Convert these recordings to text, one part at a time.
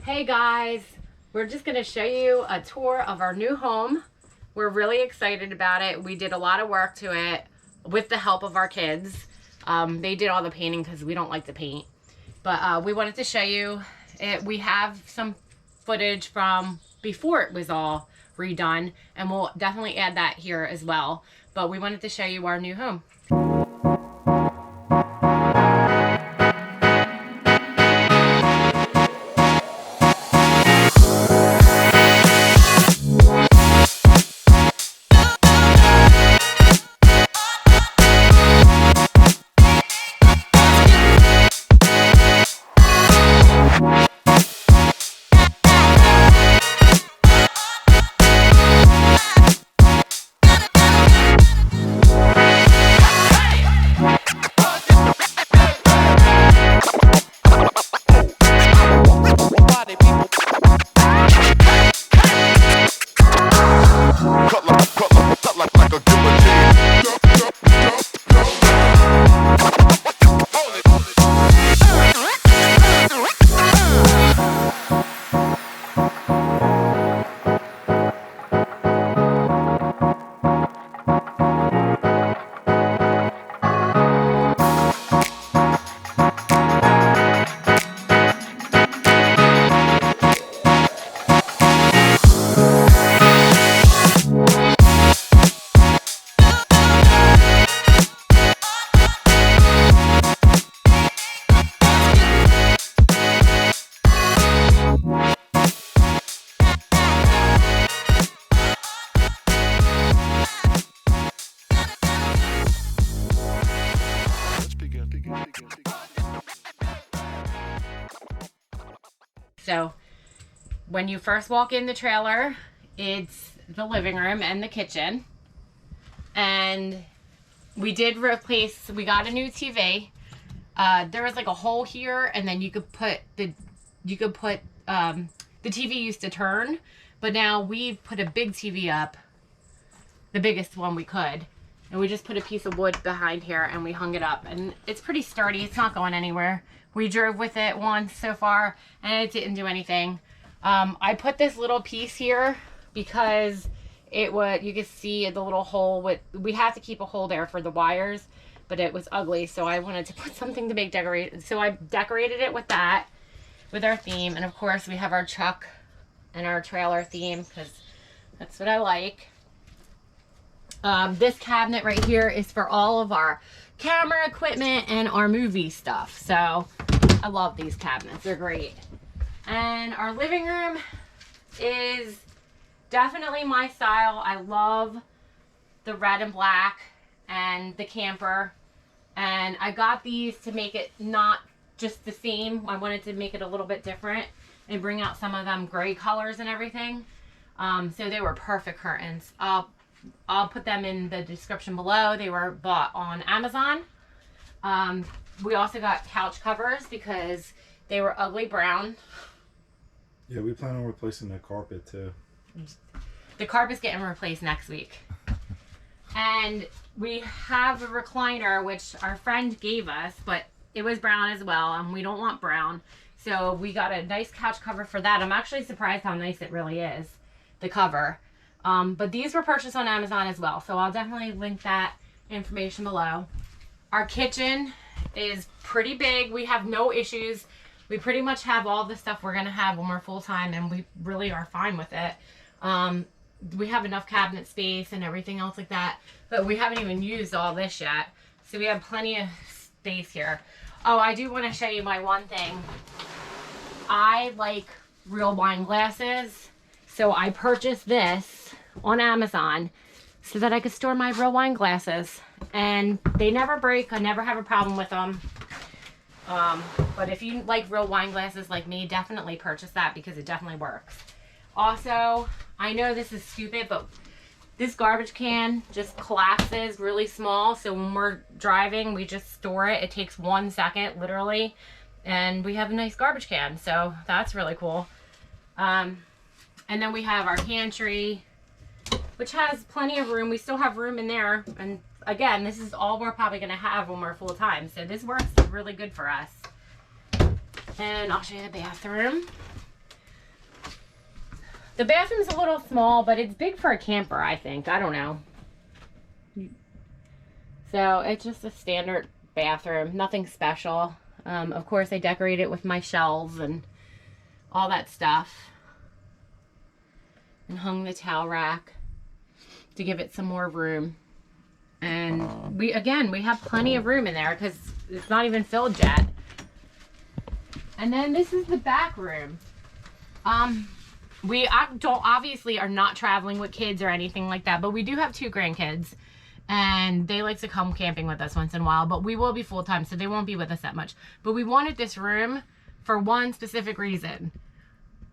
Hey guys, we're just going to show you a tour of our new home. We're really excited about it. We did a lot of work to it with the help of our kids. They did all the painting because we don't like to paint. But we wanted to show you it. We have some footage from before it was all redone, and we'll definitely add that here as well. But we wanted to show you our new home. So when you first walk in the trailer, it's the living room and the kitchen. And we did replace, we got a new TV. There was like a hole here, and then you could put the TV used to turn, but now we put a big TV up, the biggest one we could. And we just put a piece of wood behind here and we hung it up, and it's pretty sturdy. It's not going anywhere. We drove with it once so far and it didn't do anything. I put this little piece here because it would, you could see the little hole with, we had to keep a hole there for the wires, but it was ugly. So I wanted to put something to make decorate. So I decorated it with that, with our theme. And of course we have our truck and our trailer theme because that's what I like. This cabinet right here is for all of our camera equipment and our movie stuff. So I love these cabinets. They're great. And our living room is definitely my style. I love the red and black and the camper. And I got these to make it not just the same. I wanted to make it a little bit different and bring out some of them gray colors and everything. So they were perfect curtains. I'll put them in the description below. They were bought on Amazon. We also got couch covers because they were ugly brown. Yeah, we plan on replacing the carpet too. The carpet's getting replaced next week. And we have a recliner, which our friend gave us, but it was brown as well, and we don't want brown. So we got a nice couch cover for that. I'm actually surprised how nice it really is, the cover. But these were purchased on Amazon as well, so I'll definitely link that information below. Our kitchen is pretty big. We have no issues. We pretty much have all the stuff we're going to have when we're full-time, and we really are fine with it. We have enough cabinet space and everything else like that, but we haven't even used all this yet. So we have plenty of space here. Oh, I do want to show you my one thing. I like real wine glasses, so I purchased this on Amazon so that I could store my real wine glasses, and they never break. I never have a problem with them. But if you like real wine glasses like me, definitely purchase that because it definitely works. Also, I know this is stupid, but this garbage can just collapses really small, so when we're driving we just store it. It takes 1 second literally, and we have a nice garbage can, so that's really cool. And then we have our pantry, which has plenty of room. We still have room in there, and again, this is all we're probably going to have when we're full-time, so this works really good for us. And I'll show you the bathroom. The bathroom's a little small, but it's big for a camper, I think. I don't know. So it's just a standard bathroom, nothing special. Of course, I decorate it with my shelves and all that stuff. And hung the towel rack to give it some more room. And we have plenty of room in there because it's not even filled yet. And then this is the back room. We obviously are not traveling with kids or anything like that, but we do have 2 grandkids. And they like to come camping with us once in a while, but we will be full-time, so they won't be with us that much. But we wanted this room for one specific reason.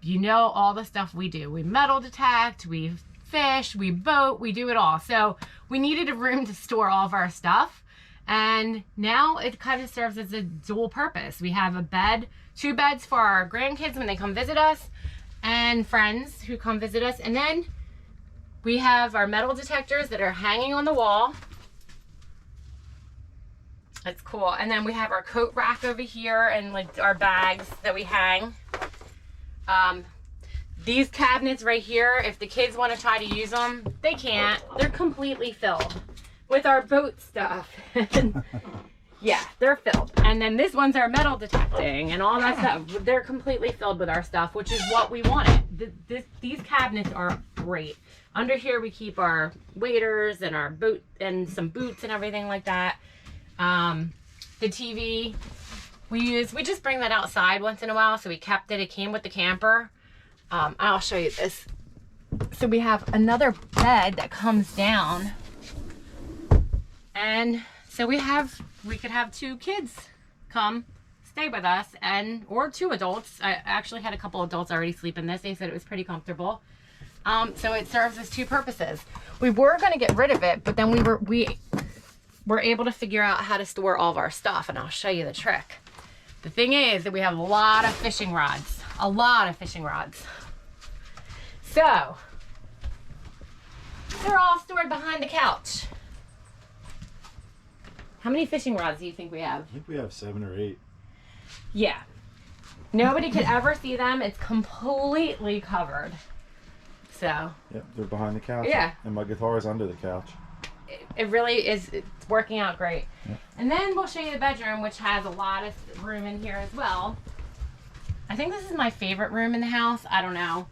You know all the stuff we do. We metal detect, we fish, we boat, we do it all. So we needed a room to store all of our stuff. And now it kind of serves as a dual purpose. We have a bed, 2 beds for our grandkids when they come visit us and friends who come visit us. And then we have our metal detectors that are hanging on the wall. That's cool. And then we have our coat rack over here and like our bags that we hang. These cabinets right here, if the kids want to try to use them, they can't. They're completely filled with our boat stuff. Yeah, they're filled. And then this one's our metal detecting and all that stuff. They're completely filled with our stuff, which is what we wanted. These cabinets are great. Under here we keep our waders and our boot and some boots and everything like that. The TV we just bring that outside once in a while, so we kept it. It came with the camper. I'll show you this. So we have another bed that comes down, and so we could have 2 kids come stay with us, or 2 adults. I actually had a couple adults already sleep in this. They said it was pretty comfortable. So it serves as 2 purposes. We were going to get rid of it, but then we were able to figure out how to store all of our stuff, and I'll show you the trick. The thing is that we have a lot of fishing rods. So they're all stored behind the couch. How many fishing rods do you think we have? I think we have 7 or 8. Yeah. Nobody could ever see them. It's completely covered. So. Yep, they're behind the couch. Yeah. And my guitar is under the couch. It really is. It's working out great. Yep. And then we'll show you the bedroom, which has a lot of room in here as well. I think this is my favorite room in the house. I don't know.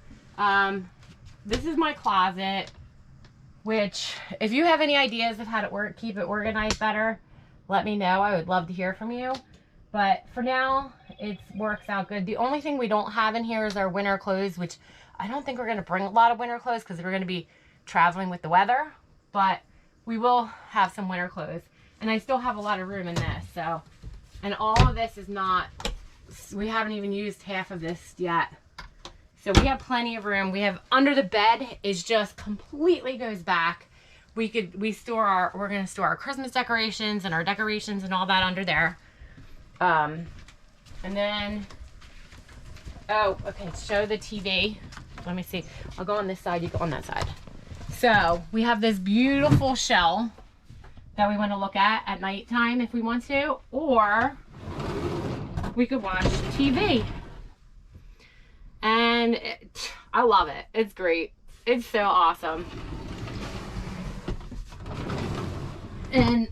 This is my closet, which if you have any ideas of how to keep it organized better, let me know. I would love to hear from you. But for now, it works out good. The only thing we don't have in here is our winter clothes, which I don't think we're going to bring a lot of winter clothes because we're going to be traveling with the weather. But we will have some winter clothes. And I still have a lot of room in this. So, and all of this is not, we haven't even used half of this yet. So we have plenty of room. We have under the bed is just completely goes back. We're going to store our Christmas decorations and our decorations and all that under there. And then, oh, okay, show the TV. Let me see. I'll go on this side, you go on that side. So we have this beautiful shell that we want to look at nighttime if we want to, or we could watch TV. And I love it. It's great. It's so awesome. And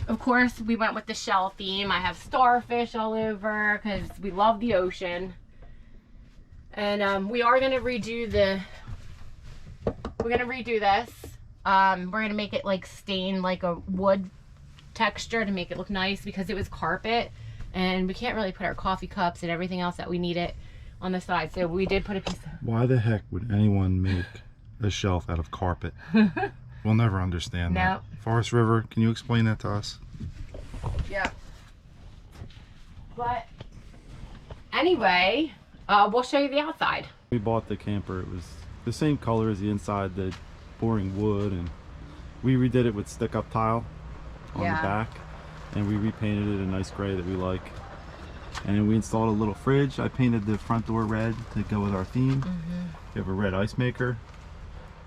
of course we went with the shell theme. I have starfish all over because we love the ocean. And we are going to redo this. We're going to make it like stain like a wood texture to make it look nice because it was carpet. And we can't really put our coffee cups and everything else that we need it on the side. So we did put a piece of... Why the heck would anyone make a shelf out of carpet? We'll never understand that. Forest River, can you explain that to us? Yeah. But anyway, we'll show you the outside. We bought the camper. It was the same color as the inside, the boring wood, and we redid it with stick-up tile on the back, and we repainted it a nice gray that we like. And then we installed a little fridge. I painted the front door red to go with our theme. We have a red ice maker.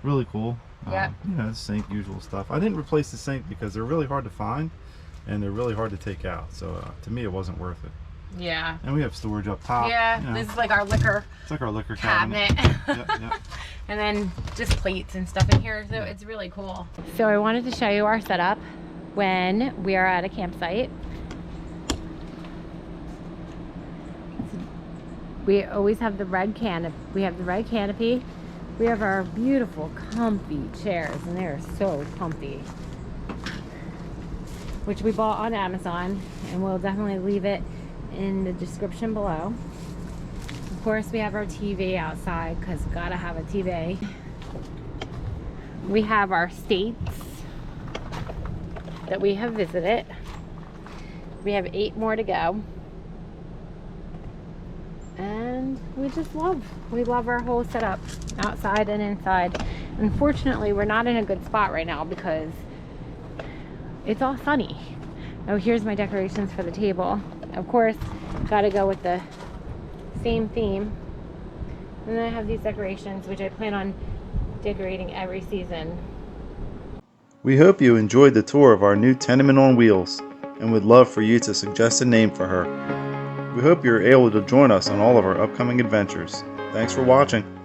Really cool. Yeah. You know, sink, usual stuff. I didn't replace the sink because they're really hard to find and they're really hard to take out. So to me, it wasn't worth it. Yeah. And we have storage up top. Yeah, you know. this is like our liquor It's like our liquor cabinet. Yep. And then just plates and stuff in here, so it's really cool. So I wanted to show you our setup when we are at a campsite. We always have the red canopy. We have the red canopy. We have our beautiful, comfy chairs, and they're so comfy, which we bought on Amazon, and we'll definitely leave it in the description below. Of course, we have our TV outside because we gotta have a TV. We have our states that we have visited. We have 8 more to go. And we love our whole setup, outside and inside. Unfortunately, we're not in a good spot right now because it's all sunny. Oh, here's my decorations for the table. Of course, gotta go with the same theme. And then I have these decorations, which I plan on decorating every season. We hope you enjoyed the tour of our new tenement on wheels and would love for you to suggest a name for her. We hope you're able to join us on all of our upcoming adventures. Thanks for watching.